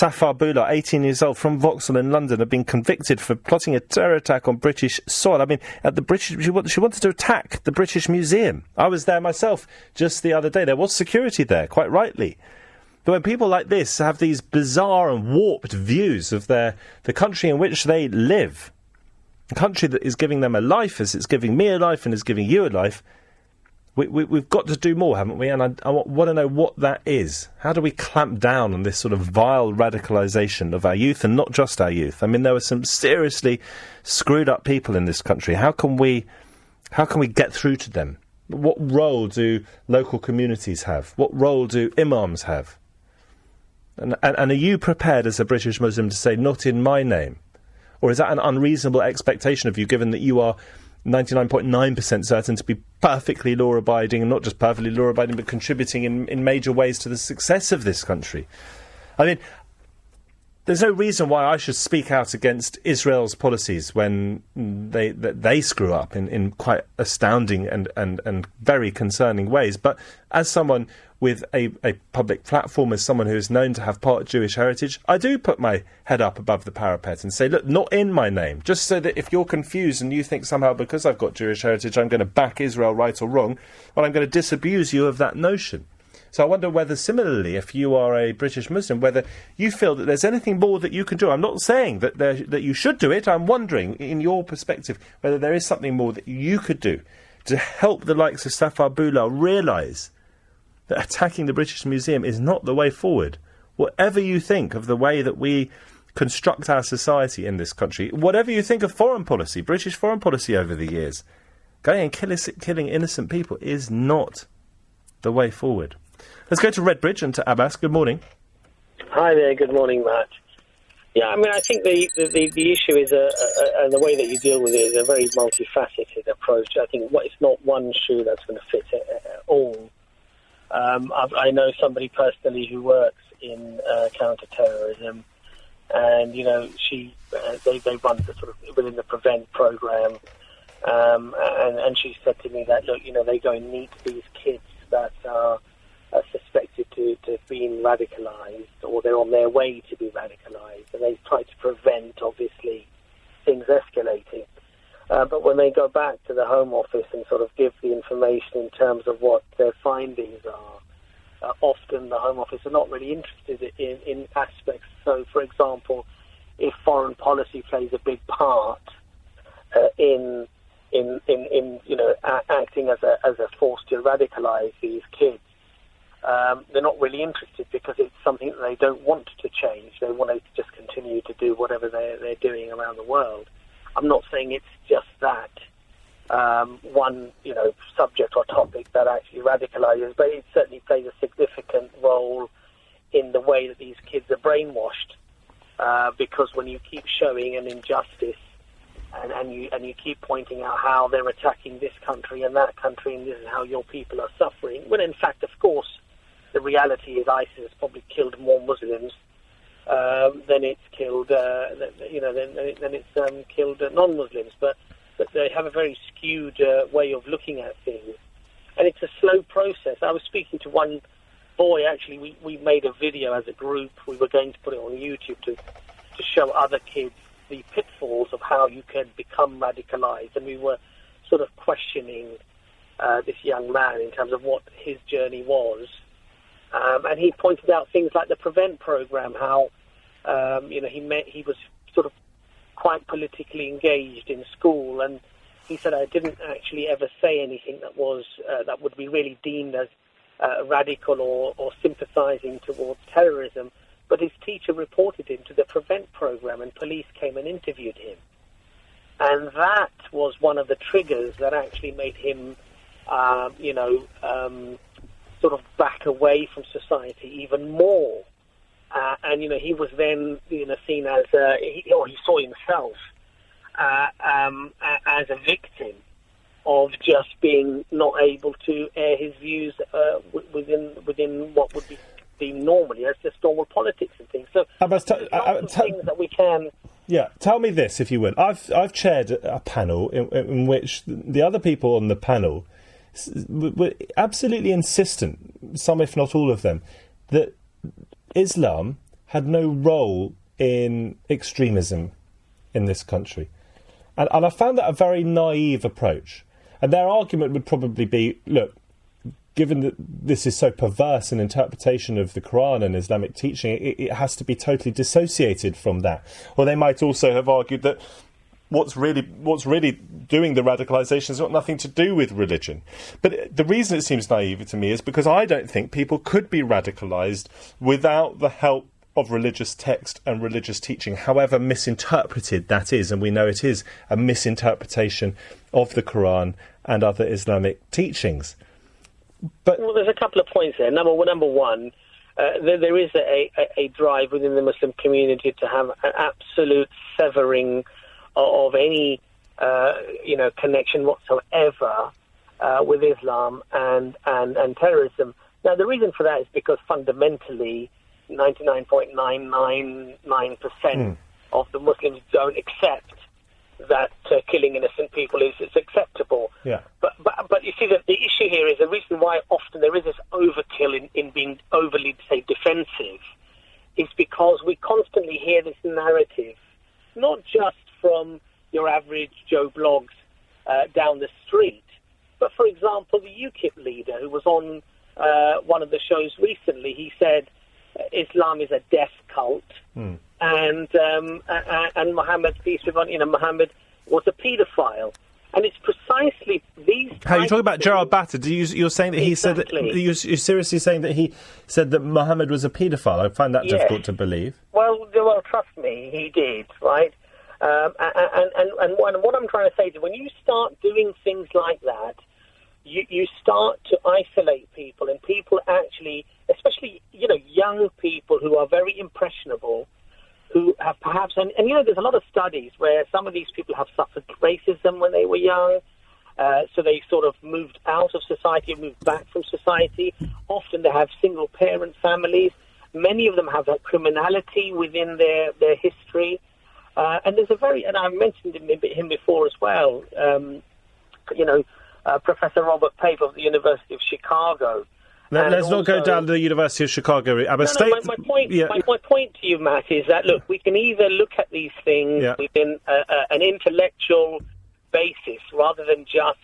Safar Bula, 18 years old, from Vauxhall in London, had been convicted for plotting a terror attack on British soil. I mean, at the British, she wanted to attack the British Museum. I was there myself just the other day. There was security there, quite rightly. But when people like this have these bizarre and warped views of the country in which they live, a country that is giving them a life as it's giving me a life and is giving you a life, we've got to do more, haven't we? And I want to know what that is. How do we clamp down on this sort of vile radicalisation of our youth, and not just our youth? I mean, there were some seriously screwed up people in this country. How can we get through to them? What role do local communities have? What role do imams have? And are you prepared as a British Muslim to say, not in my name? Or is that an unreasonable expectation of you, given that you are 99.9% certain to be perfectly law-abiding, and not just perfectly law-abiding, but contributing in major ways to the success of this country? I mean, there's no reason why I should speak out against Israel's policies when they screw up in quite astounding and very concerning ways. But as someone with a public platform, as someone who is known to have part Jewish heritage, I do put my head up above the parapet and say, look, not in my name, just so that if you're confused and you think somehow because I've got Jewish heritage I'm going to back Israel right or wrong, well, I'm going to disabuse you of that notion. So I wonder whether, similarly, if you are a British Muslim, whether you feel that there's anything more that you can do. I'm not saying that you should do it. I'm wondering, in your perspective, whether there is something more that you could do to help the likes of Safar Bula realise that attacking the British Museum is not the way forward. Whatever you think of the way that we construct our society in this country, whatever you think of foreign policy, British foreign policy over the years, going and killing innocent people is not the way forward. Let's go to Redbridge and to Abbas. Good morning. Hi there. Good morning, Matt. Yeah, I mean, I think the issue is, and the way that you deal with it is a very multifaceted approach. I think it's not one shoe that's going to fit all. I know somebody personally who works in counter-terrorism, and they run the sort of within the Prevent program, and she said to me that, look, they go and meet these kids that are suspected to have been radicalised, or they're on their way to be radicalised, and they try to prevent, obviously, things escalating. But when they go back to the Home Office and sort of give the information in terms of what their findings are, often the Home Office are not really interested in aspects. So, for example, if foreign policy plays a big part in acting as a force to radicalise these kids, they're not really interested, because it's something that they don't want to change. They want to just continue to do whatever they're doing around the world. I'm not saying it's just that one, subject or topic that actually radicalizes, but it certainly plays a significant role in the way that these kids are brainwashed. Because when you keep showing an injustice and you keep pointing out how they're attacking this country and that country, and this is how your people are suffering, when in fact, of course, the reality is ISIS has probably killed more Muslims than it's killed, killed non-Muslims. But they have a very skewed way of looking at things, and it's a slow process. I was speaking to one boy. Actually, we made a video as a group. We were going to put it on YouTube to show other kids the pitfalls of how you can become radicalized, and we were sort of questioning this young man in terms of what his journey was. And he pointed out things like the Prevent program, how he was sort of quite politically engaged in school, and he said, I didn't actually ever say anything that was that would be really deemed as radical or sympathising towards terrorism, but his teacher reported him to the Prevent program, and police came and interviewed him, and that was one of the triggers that actually made him sort of back away from society even more. And he was then seen as he saw himself as a victim of just being not able to air his views within what would be deemed normally as just normal politics and things. So things that we can. Yeah, tell me this, if you would. I've chaired a panel in which the other people on the panel were absolutely insistent, some if not all of them, that Islam had no role in extremism in this country. And I found that a very naive approach. And their argument would probably be, look, given that this is so perverse an interpretation of the Quran and Islamic teaching, it has to be totally dissociated from that. Or they might also have argued that what's really doing the radicalisation has got nothing to do with religion. But the reason it seems naive to me is because I don't think people could be radicalised without the help of religious text and religious teaching, however misinterpreted that is, and we know it is a misinterpretation of the Quran and other Islamic teachings. But well, there's a couple of points there. Number one, there is a drive within the Muslim community to have an absolute severing of any connection whatsoever with Islam and terrorism. Now, the reason for that is because fundamentally 99.999% of the Muslims don't accept that killing innocent people is acceptable. Yeah. But you see that the issue here is the reason why often there is this overkill in being overly, say, defensive is because we constantly hear this narrative, not just from your average Joe Blogs down the street, but for example, the UKIP leader who was on one of the shows recently, he said Islam is a death cult, and Muhammad, peace be upon him, Muhammad was a paedophile, and it's precisely these. How you talking about Gerald Batter? You're saying that he said that? You're seriously saying that he said that Muhammad was a paedophile? I find that difficult to believe. Well, trust me, he did, right? And what I'm trying to say is, when you start doing things like that, you start to isolate people, and people actually, especially young people who are very impressionable, who have perhaps, and there's a lot of studies where some of these people have suffered racism when they were young, so they sort of moved out of society, moved back from society. Often they have single-parent families. Many of them have criminality within their history. And there's and I've mentioned him before as well, Professor Robert Pape of the University of Chicago. Let's not go down to the University of Chicago. My point to you, Matt, is that, look, we can either look at these things within an intellectual basis rather than just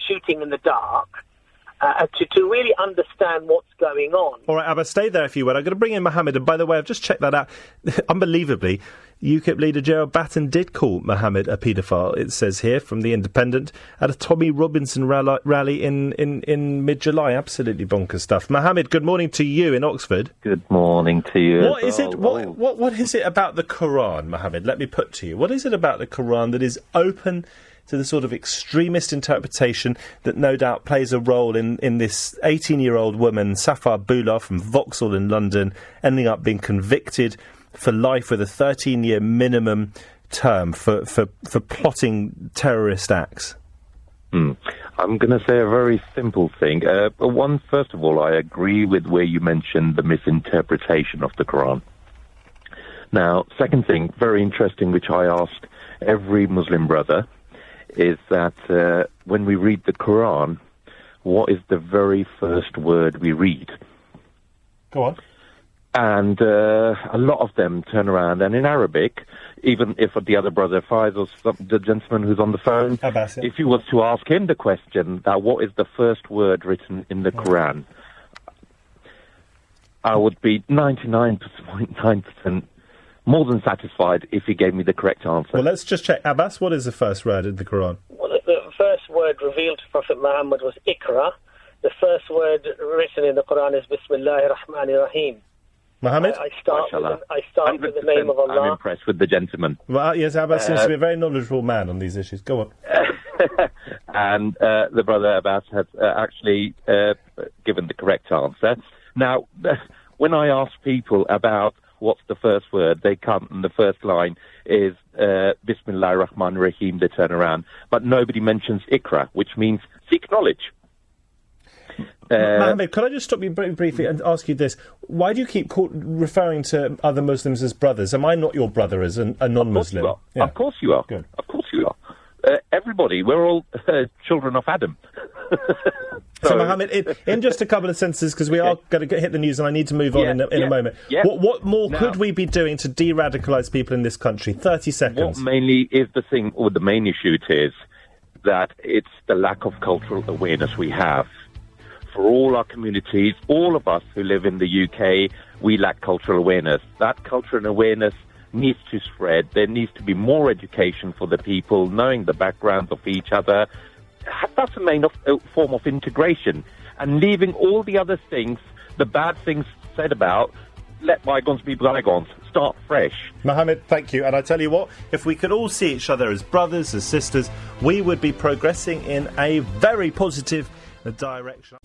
shooting in the dark, to really understand what's going on. All right, Abba, stay there if you will. I'm going to bring in Mohammed, and by the way, I've just checked that out. Unbelievably, UKIP leader Gerald Batten did call Mohammed a paedophile, it says here, from The Independent, at a Tommy Robinson rally in mid-July. Absolutely bonkers stuff. Mohammed, good morning to you in Oxford. Good morning to you. What is it? What is it about the Quran, Mohammed? Let me put to you. What is it about the Quran that is open to the sort of extremist interpretation that no doubt plays a role in this 18-year-old woman, Safar Bula from Vauxhall in London, ending up being convicted for life with a 13-year minimum term for plotting terrorist acts? I'm going to say a very simple thing. First of all, I agree with where you mentioned the misinterpretation of the Quran. Now, second thing, very interesting, which I ask every Muslim brother, is that when we read the Quran, what is the very first word we read? Go on. And a lot of them turn around, and in Arabic, even if the other brother Faisal, the gentleman who's on the phone, Abbas, if you was to ask him the question, that what is the first word written in the Quran, I would be 99.9% more than satisfied if he gave me the correct answer. Well, let's just check. Abbas, what is the first word in the Quran? Well, the first word revealed to Prophet Muhammad was Iqra. The first word written in the Quran is Bismillahir Rahmanir Rahim. Mohammed? I start with the name of Allah. I'm impressed with the gentleman. Well, yes, Abbas seems to be a very knowledgeable man on these issues. Go on. And the brother Abbas has actually given the correct answer. Now, when I ask people about what's the first word, they come and the first line is Bismillahir Rahmanir Rahim, they turn around. But nobody mentions Iqra, which means seek knowledge. Mohammed, could I just stop you briefly and ask you this? Why do you keep referring to other Muslims as brothers? Am I not your brother as a non-Muslim? Of course you are. Good. Of course you are. Everybody, we're all children of Adam. So Mohammed, in just a couple of sentences, because we are going to hit the news and I need to move on in a moment. Yeah. What more could we be doing to de-radicalise people in this country? 30 seconds. What mainly is the thing, or the main issue it is, that it's the lack of cultural awareness we have. For all our communities, all of us who live in the UK, we lack cultural awareness. That cultural awareness needs to spread. There needs to be more education for the people, knowing the backgrounds of each other. That's the main form of integration. And leaving all the other things, the bad things said about, let bygones be bygones. Start fresh. Mohammed, thank you. And I tell you what, if we could all see each other as brothers, as sisters, we would be progressing in a very positive direction.